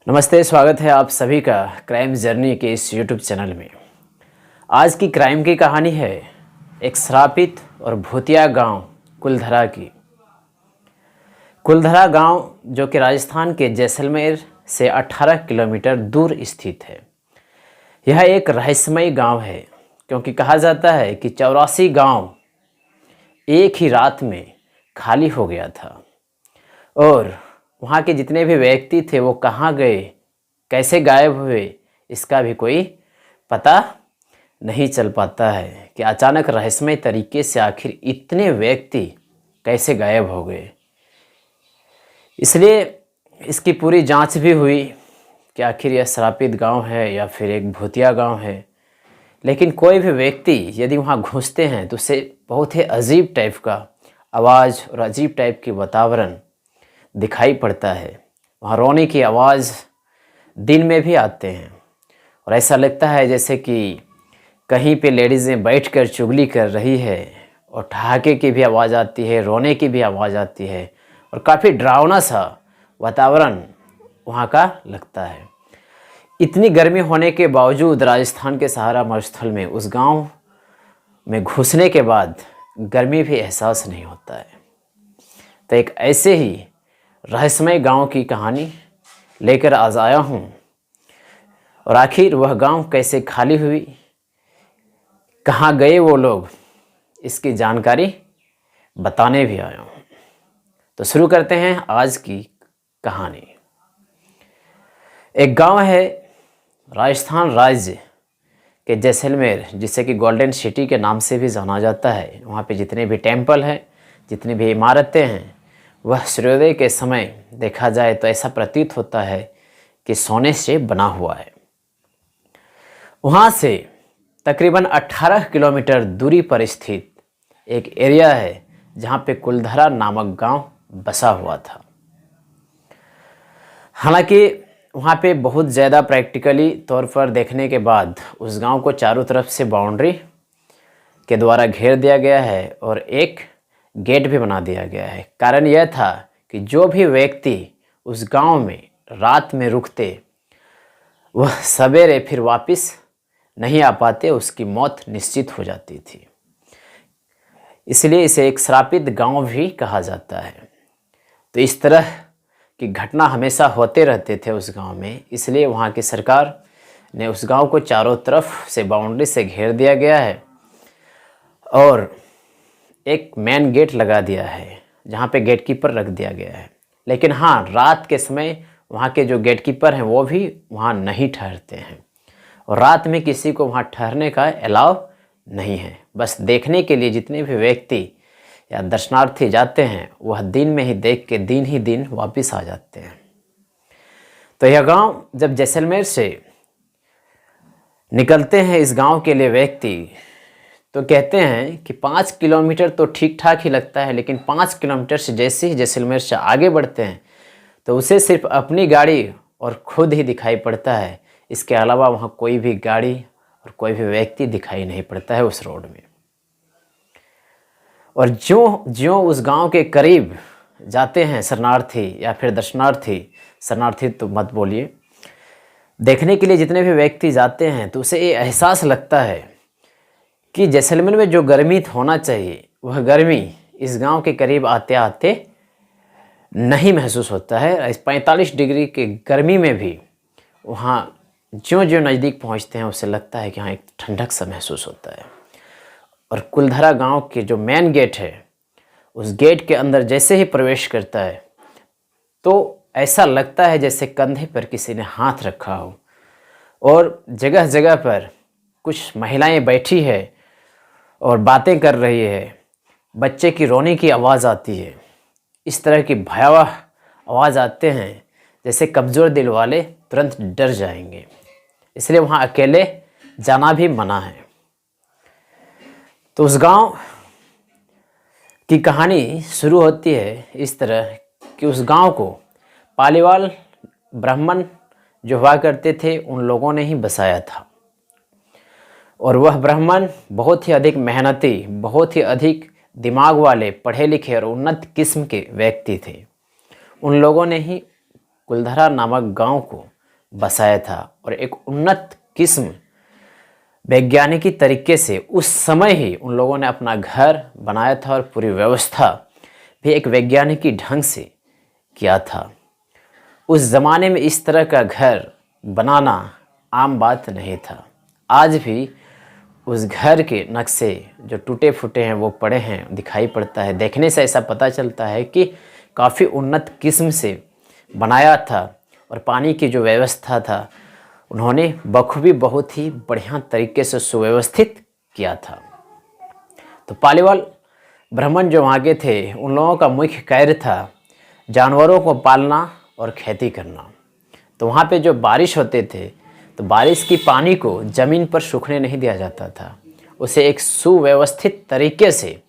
नमस्ते, स्वागत है आप सभी का क्राइम जर्नी के इस यूट्यूब चैनल में। आज की क्राइम की कहानी है एक श्रापित और भूतिया गांव कुलधरा की। कुलधरा गांव जो कि राजस्थान के जैसलमेर से 18 किलोमीटर दूर स्थित है। यह एक रहस्यमय गांव है क्योंकि कहा जाता है कि 84 गांव एक ही रात में खाली हो गया था और वहाँ के जितने भी व्यक्ति थे वो कहाँ गए, कैसे गायब हुए, इसका भी कोई पता नहीं चल पाता है कि अचानक रहस्यमय तरीके से आखिर इतने व्यक्ति कैसे गायब हो गए। इसलिए इसकी पूरी जांच भी हुई कि आखिर यह श्रापित गांव है या फिर एक भूतिया गांव है। लेकिन कोई भी व्यक्ति यदि वहाँ घुसते हैं तो उसे बहुत ही अजीब टाइप का आवाज़ और अजीब टाइप की वातावरण दिखाई पड़ता है। वहाँ रोने की आवाज़ दिन में भी आते हैं और ऐसा लगता है जैसे कि कहीं पे लेडीज़ें बैठकर चुगली कर रही है और ठहाके की भी आवाज़ आती है, रोने की भी आवाज़ आती है और काफ़ी डरावना सा वातावरण वहाँ का लगता है। इतनी गर्मी होने के बावजूद राजस्थान के सहारा मरुस्थल में उस गांव में घुसने के बाद गर्मी भी एहसास नहीं होता है। तो एक ऐसे ही रहस्यमय गांव की कहानी लेकर आज आया हूं और आखिर वह गांव कैसे खाली हुई, कहां गए वो लोग, इसकी जानकारी बताने भी आया हूं। तो शुरू करते हैं आज की कहानी। एक गांव है राजस्थान राज्य के जैसलमेर, जिसे कि गोल्डन सिटी के नाम से भी जाना जाता है। वहाँ पे जितने भी टेंपल हैं, जितनी भी इमारतें हैं, वह सूर्योदय के समय देखा जाए तो ऐसा प्रतीत होता है कि सोने से बना हुआ है। वहाँ से तकरीबन 18 किलोमीटर दूरी पर स्थित एक एरिया है जहाँ पे कुलधरा नामक गांव बसा हुआ था। हालांकि वहाँ पे बहुत ज़्यादा प्रैक्टिकली तौर पर देखने के बाद उस गांव को चारों तरफ से बाउंड्री के द्वारा घेर दिया गया है और एक गेट भी बना दिया गया है। कारण यह था कि जो भी व्यक्ति उस गांव में रात में रुकते वह सवेरे फिर वापस नहीं आ पाते, उसकी मौत निश्चित हो जाती थी। इसलिए इसे एक श्रापित गांव भी कहा जाता है। तो इस तरह की घटना हमेशा होते रहते थे उस गांव में, इसलिए वहाँ की सरकार ने उस गांव को चारों तरफ से बाउंड्री से घेर दिया गया है और एक मेन गेट लगा दिया है जहाँ पे गेट कीपर रख दिया गया है। लेकिन हाँ, रात के समय वहाँ के जो गेट कीपर हैं वो भी वहाँ नहीं ठहरते हैं और रात में किसी को वहाँ ठहरने का अलाउ नहीं है। बस देखने के लिए जितने भी व्यक्ति या दर्शनार्थी जाते हैं वह दिन में ही देख के दिन ही दिन वापस आ जाते हैं। तो यह गांव जब जैसलमेर से निकलते हैं इस गांव के लिए व्यक्ति, तो कहते हैं कि 5 किलोमीटर तो ठीक ठाक ही लगता है, लेकिन 5 किलोमीटर से जैसे ही जैसलमेर से आगे बढ़ते हैं तो उसे सिर्फ अपनी गाड़ी और खुद ही दिखाई पड़ता है। इसके अलावा वहाँ कोई भी गाड़ी और कोई भी व्यक्ति दिखाई नहीं पड़ता है उस रोड में। और ज्यों उस गांव के करीब जाते हैं शरणार्थी या फिर दर्शनार्थी, शरणार्थी तो मत बोलिए, देखने के लिए जितने भी व्यक्ति जाते हैं तो उसे ये एहसास लगता है कि जैसलमेर में जो गर्मी होना चाहिए वह गर्मी इस गांव के करीब आते आते नहीं महसूस होता है। इस 45 डिग्री के गर्मी में भी वहाँ ज्यों ज्यों नज़दीक पहुँचते हैं उसे लगता है कि हाँ, एक ठंडक सा महसूस होता है। और कुलधरा गांव के जो मेन गेट है, उस गेट के अंदर जैसे ही प्रवेश करता है तो ऐसा लगता है जैसे कंधे पर किसी ने हाथ रखा हो और जगह जगह पर कुछ महिलाएं बैठी है और बातें कर रही है। बच्चे की रोने की आवाज़ आती है। इस तरह की भयावह आवाज़ आते हैं जैसे कमज़ोर दिल वाले तुरंत डर जाएंगे। इसलिए वहाँ अकेले जाना भी मना है। तो उस गांव की कहानी शुरू होती है इस तरह कि उस गांव को पालीवाल ब्राह्मण जो हुआ करते थे उन लोगों ने ही बसाया था और वह ब्राह्मण बहुत ही अधिक मेहनती, बहुत ही अधिक दिमाग वाले, पढ़े लिखे और उन्नत किस्म के व्यक्ति थे। उन लोगों ने ही कुलधरा नामक गांव को बसाया था और एक उन्नत किस्म वैज्ञानिकी तरीके से उस समय ही उन लोगों ने अपना घर बनाया था और पूरी व्यवस्था भी एक वैज्ञानिकी ढंग से किया था। उस ज़माने में इस तरह का घर बनाना आम बात नहीं था। आज भी उस घर के नक्शे जो टूटे फूटे हैं वो पड़े हैं, दिखाई पड़ता है। देखने से ऐसा पता चलता है कि काफ़ी उन्नत किस्म से बनाया था और पानी की जो व्यवस्था था उन्होंने बखूबी बहुत ही बढ़िया तरीके से सुव्यवस्थित किया था। तो पालीवाल ब्राह्मण जो वहाँ के थे उन लोगों का मुख्य कार्य था जानवरों को पालना और खेती करना। तो वहाँ पे जो बारिश होते थे तो बारिश की पानी को ज़मीन पर सूखने नहीं दिया जाता था, उसे एक सुव्यवस्थित तरीके से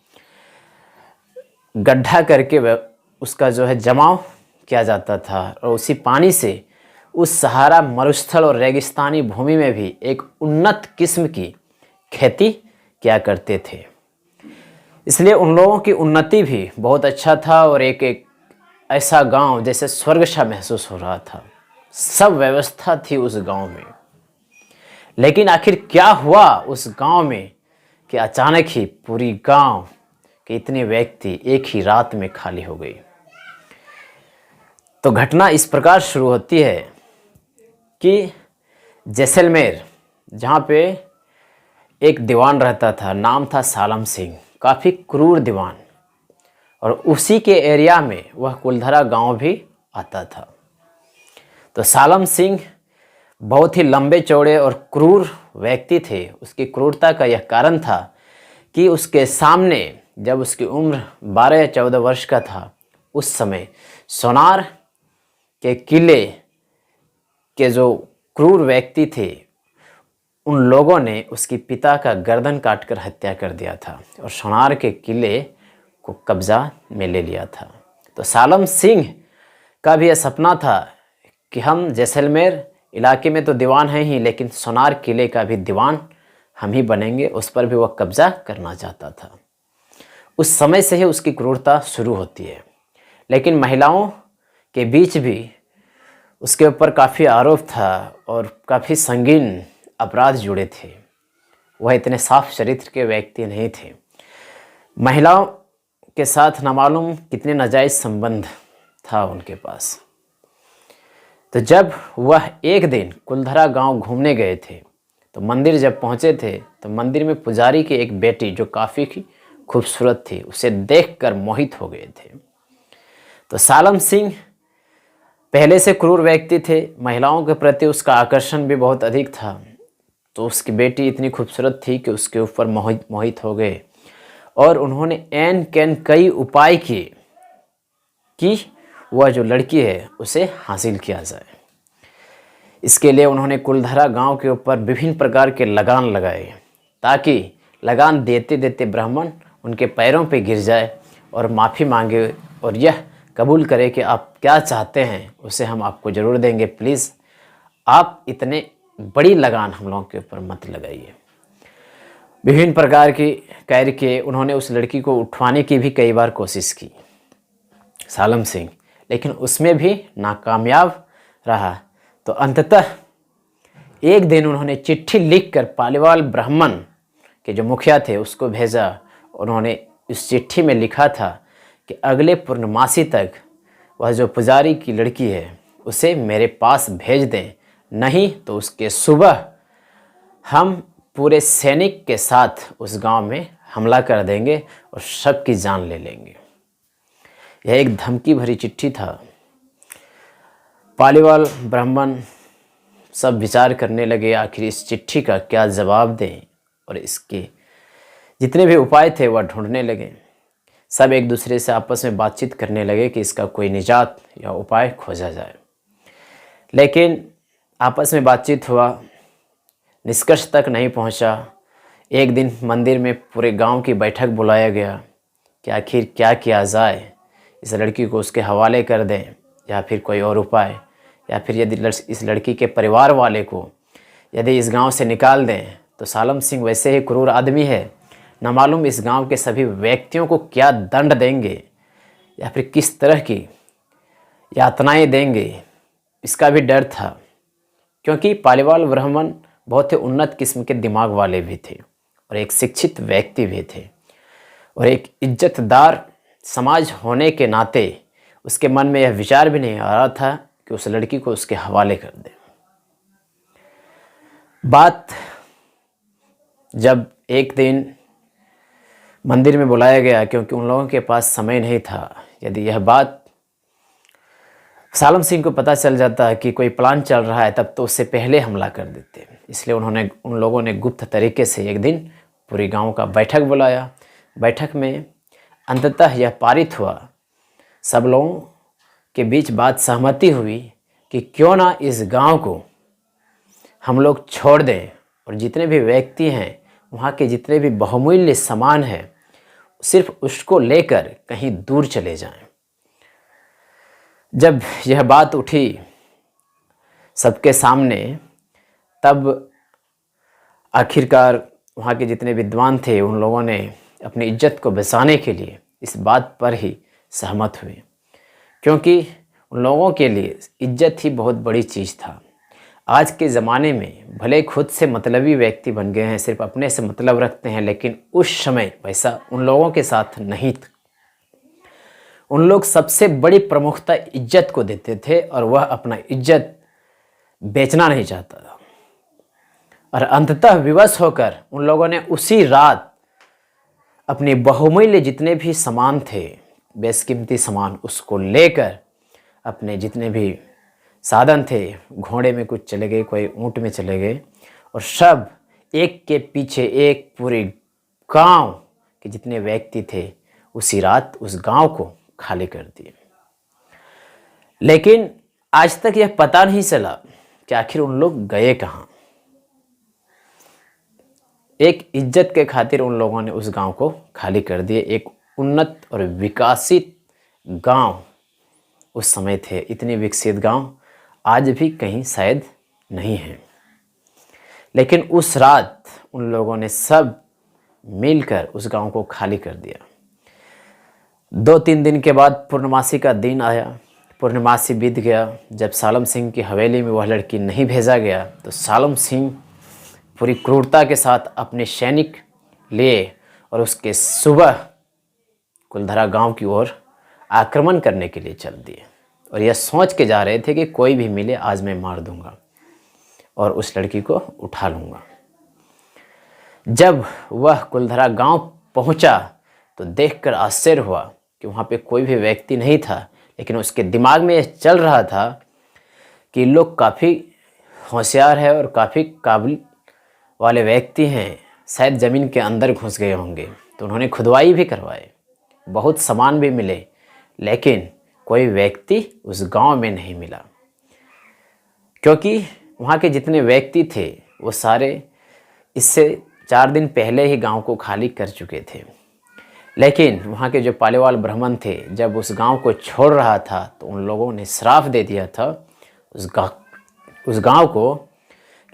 गड्ढा करके उसका जो है जमाव किया जाता था और उसी पानी से उस सहारा मरुस्थल और रेगिस्तानी भूमि में भी एक उन्नत किस्म की खेती किया करते थे। इसलिए उन लोगों की उन्नति भी बहुत अच्छा था और एक ऐसा गांव जैसे स्वर्ग सा महसूस हो रहा था। सब व्यवस्था थी उस गांव में। लेकिन आखिर क्या हुआ उस गांव में कि अचानक ही पूरी गांव के इतने व्यक्ति एक ही रात में खाली हो गई। तो घटना इस प्रकार शुरू होती है कि जैसलमेर, जहाँ पे एक दीवान रहता था, नाम था सालम सिंह, काफ़ी क्रूर दीवान, और उसी के एरिया में वह कुलधरा गांव भी आता था। तो सालम सिंह बहुत ही लंबे चौड़े और क्रूर व्यक्ति थे। उसकी क्रूरता का यह कारण था कि उसके सामने जब उसकी उम्र 12 या 14 वर्ष का था, उस समय सोनार के किले के जो क्रूर व्यक्ति थे उन लोगों ने उसके पिता का गर्दन काटकर हत्या कर दिया था और सोनार के किले को कब्जा में ले लिया था। तो सालम सिंह का भी यह सपना था कि हम जैसलमेर इलाके में तो दीवान हैं ही, लेकिन सोनार किले का भी दीवान हम ही बनेंगे। उस पर भी वह कब्जा करना चाहता था। उस समय से ही उसकी क्रूरता शुरू होती है। लेकिन महिलाओं के बीच भी उसके ऊपर काफ़ी आरोप था और काफ़ी संगीन अपराध जुड़े थे। वह इतने साफ चरित्र के व्यक्ति नहीं थे। महिलाओं के साथ नामालूम कितने नाजायज़ संबंध था उनके पास। तो जब वह एक दिन कुलधरा गांव घूमने गए थे तो मंदिर जब पहुंचे थे तो मंदिर में पुजारी की एक बेटी जो काफ़ी खूबसूरत थी, उसे देखकर मोहित हो गए थे। तो सालम सिंह पहले से क्रूर व्यक्ति थे, महिलाओं के प्रति उसका आकर्षण भी बहुत अधिक था। तो उसकी बेटी इतनी खूबसूरत थी कि उसके ऊपर मोहित हो गए और उन्होंने एन कैन कई उपाय किए कि वह जो लड़की है उसे हासिल किया जाए। इसके लिए उन्होंने कुलधरा गांव के ऊपर विभिन्न प्रकार के लगान लगाए ताकि लगान देते देते ब्राह्मण उनके पैरों पे गिर जाए और माफ़ी मांगे और यह कबूल करे कि आप क्या चाहते हैं उसे हम आपको ज़रूर देंगे, प्लीज़ आप इतने बड़ी लगान हम लोगों के ऊपर मत लगाइए। विभिन्न प्रकार की कार्य किए। उन्होंने उस लड़की को उठवाने की भी कई बार कोशिश की सालम सिंह, लेकिन उसमें भी नाकामयाब रहा। तो अंततः एक दिन उन्होंने चिट्ठी लिखकर पालीवाल ब्राह्मण के जो मुखिया थे उसको भेजा। उन्होंने इस चिट्ठी में लिखा था कि अगले पूर्णमासी तक वह जो पुजारी की लड़की है उसे मेरे पास भेज दें, नहीं तो उसके सुबह हम पूरे सैनिक के साथ उस गांव में हमला कर देंगे और सबकी जान ले लेंगे। यह एक धमकी भरी चिट्ठी था। पालीवाल ब्राह्मण सब विचार करने लगे आखिर इस चिट्ठी का क्या जवाब दें, और इसके जितने भी उपाय थे वह ढूंढने लगे। सब एक दूसरे से आपस में बातचीत करने लगे कि इसका कोई निजात या उपाय खोजा जाए। लेकिन आपस में बातचीत हुआ, निष्कर्ष तक नहीं पहुंचा। एक दिन मंदिर में पूरे गांव की बैठक बुलाया गया कि आखिर क्या किया जाए, इस लड़की को उसके हवाले कर दें या फिर कोई और उपाय, या फिर यदि इस लड़की के परिवार वाले को यदि इस गांव से निकाल दें तो सालम सिंह वैसे ही क्रूर आदमी है, न मालूम इस गांव के सभी व्यक्तियों को क्या दंड देंगे या फिर किस तरह की यातनाएं देंगे, इसका भी डर था। क्योंकि पालीवाल ब्राह्मण बहुत ही उन्नत किस्म के दिमाग वाले भी थे और एक शिक्षित व्यक्ति भी थे और एक इज्जतदार समाज होने के नाते उसके मन में यह विचार भी नहीं आ रहा था कि उस लड़की को उसके हवाले कर दे। बात जब एक दिन मंदिर में बुलाया गया, क्योंकि उन लोगों के पास समय नहीं था, यदि यह बात सालम सिंह को पता चल जाता कि कोई प्लान चल रहा है तब तो उससे पहले हमला कर देते। इसलिए उन लोगों ने गुप्त तरीके से एक दिन पूरी गांव का बैठक बुलाया। बैठक में अंततः यह पारित हुआ, सब लोगों के बीच बात सहमति हुई कि क्यों ना इस गांव को हम लोग छोड़ दें और जितने भी व्यक्ति हैं, वहाँ के जितने भी बहुमूल्य सामान हैं, सिर्फ उसको लेकर कहीं दूर चले जाएं। जब यह बात उठी सबके सामने, तब आखिरकार वहाँ के जितने विद्वान थे उन लोगों ने अपनी इज्जत को बचाने के लिए इस बात पर ही सहमत हुए, क्योंकि उन लोगों के लिए इज्जत ही बहुत बड़ी चीज़ था। आज के ज़माने में भले खुद से मतलबी व्यक्ति बन गए हैं, सिर्फ अपने से मतलब रखते हैं, लेकिन उस समय वैसा उन लोगों के साथ नहीं था। उन लोग सबसे बड़ी प्रमुखता इज्जत को देते थे और वह अपना इज्जत बेचना नहीं चाहता था। और अंततः विवश होकर उन लोगों ने उसी रात अपने बहुमूल्य जितने भी सामान थे, बेशकीमती सामान, उसको लेकर अपने जितने भी साधन थे, घोड़े में कुछ चले गए, कोई ऊँट में चले गए, और सब एक के पीछे एक पूरे गांव के जितने व्यक्ति थे उसी रात उस गांव को खाली कर दिए। लेकिन आज तक यह पता नहीं चला कि आखिर उन लोग गए कहाँ। एक इज्जत के खातिर उन लोगों ने उस गांव को खाली कर दिए। एक उन्नत और विकसित गांव उस समय थे, इतने विकसित गांव आज भी कहीं शायद नहीं है। लेकिन उस रात उन लोगों ने सब मिलकर उस गांव को खाली कर दिया। 2-3 दिन के बाद पूर्णमासी का दिन आया। पूर्णमासी बीत गया। जब सालम सिंह की हवेली में वह लड़की नहीं भेजा गया तो सालम सिंह पूरी क्रूरता के साथ अपने सैनिक लिए और उसके सुबह कुलधरा गांव की ओर आक्रमण करने के लिए चल दिए और यह सोच के जा रहे थे कि कोई भी मिले आज मैं मार दूंगा और उस लड़की को उठा लूँगा। जब वह कुलधरा गांव पहुंचा तो देखकर आश्चर्य हुआ कि वहाँ पे कोई भी व्यक्ति नहीं था, लेकिन उसके दिमाग में यह चल रहा था कि लोग काफ़ी होशियार है और काफ़ी काबिल वाले व्यक्ति हैं, शायद ज़मीन के अंदर घुस गए होंगे। तो उन्होंने खुदवाई भी करवाए, बहुत सामान भी मिले, लेकिन कोई व्यक्ति उस गांव में नहीं मिला, क्योंकि वहाँ के जितने व्यक्ति थे वो सारे इससे 4 दिन पहले ही गांव को खाली कर चुके थे। लेकिन वहाँ के जो पालीवाल ब्राह्मण थे, जब उस गांव को छोड़ रहा था तो उन लोगों ने श्राप दे दिया था उस गांव को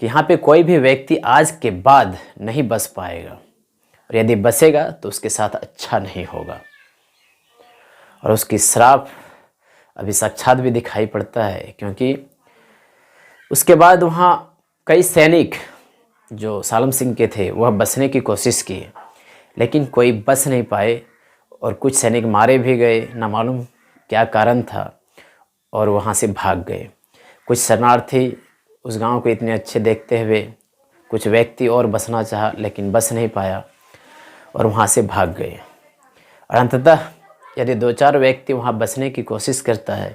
कि यहाँ पे कोई भी व्यक्ति आज के बाद नहीं बस पाएगा और यदि बसेगा तो उसके साथ अच्छा नहीं होगा। और उसकी श्राप अभी साक्षात भी दिखाई पड़ता है, क्योंकि उसके बाद वहाँ कई सैनिक जो सालम सिंह के थे वह बसने की कोशिश की, लेकिन कोई बस नहीं पाए और कुछ सैनिक मारे भी गए, ना मालूम क्या कारण था, और वहाँ से भाग गए। कुछ शरणार्थी उस गांव को इतने अच्छे देखते हुए कुछ व्यक्ति और बसना चाहा, लेकिन बस नहीं पाया और वहाँ से भाग गए। और अंततः यदि 2-4 व्यक्ति वहाँ बसने की कोशिश करता है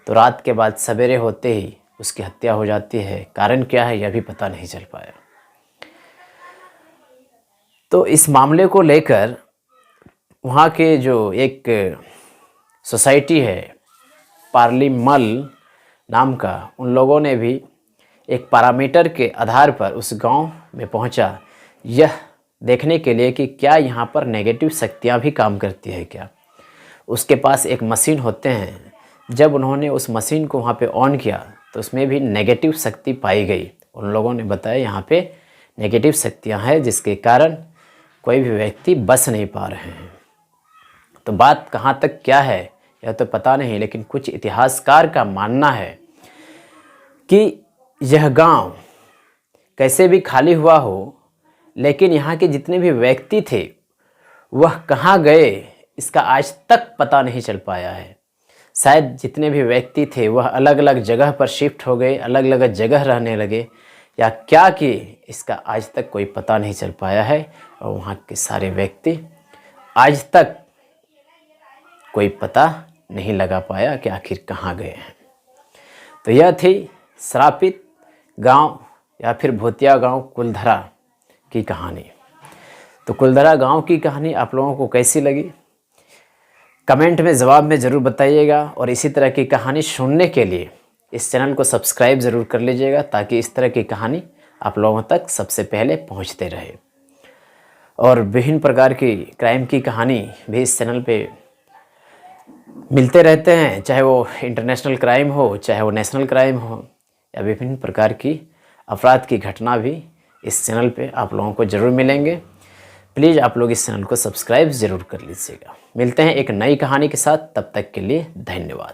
तो रात के बाद सवेरे होते ही उसकी हत्या हो जाती है। कारण क्या है यह भी पता नहीं चल पाया। तो इस मामले को लेकर वहाँ के जो एक सोसाइटी है पार्लीमल नाम का, उन लोगों ने भी एक पैरामीटर के आधार पर उस गांव में पहुंचा, यह देखने के लिए कि क्या यहाँ पर नेगेटिव शक्तियाँ भी काम करती है क्या। उसके पास एक मशीन होते हैं, जब उन्होंने उस मशीन को वहाँ पे ऑन किया तो उसमें भी नेगेटिव शक्ति पाई गई। उन लोगों ने बताया यहाँ पे नेगेटिव शक्तियाँ हैं जिसके कारण कोई भी व्यक्ति बस नहीं पा रहे हैं। तो बात कहाँ तक क्या है यह तो पता नहीं, लेकिन कुछ इतिहासकार का मानना है कि यह गांव कैसे भी खाली हुआ हो, लेकिन यहाँ के जितने भी व्यक्ति थे वह कहाँ गए इसका आज तक पता नहीं चल पाया है। शायद जितने भी व्यक्ति थे वह अलग अलग जगह पर शिफ्ट हो गए, अलग अलग जगह रहने लगे, या क्या कि इसका आज तक कोई पता नहीं चल पाया है। और वहाँ के सारे व्यक्ति आज तक कोई पता नहीं लगा पाया कि आखिर कहाँ गए हैं। तो यह थी श्रापित गांव या फिर भूतिया गांव कुलधरा की कहानी। तो कुलधरा गांव की कहानी आप लोगों को कैसी लगी, कमेंट में जवाब में ज़रूर बताइएगा। और इसी तरह की कहानी सुनने के लिए इस चैनल को सब्सक्राइब ज़रूर कर लीजिएगा, ताकि इस तरह की कहानी आप लोगों तक सबसे पहले पहुंचते रहे। और विभिन्न प्रकार की क्राइम की कहानी भी इस चैनल पे मिलते रहते हैं, चाहे वो इंटरनेशनल क्राइम हो, चाहे वो नेशनल क्राइम हो, या विभिन्न प्रकार की अपराध की घटना भी इस चैनल पे आप लोगों को ज़रूर मिलेंगे। प्लीज़ आप लोग इस चैनल को सब्सक्राइब ज़रूर कर लीजिएगा। मिलते हैं एक नई कहानी के साथ, तब तक के लिए धन्यवाद।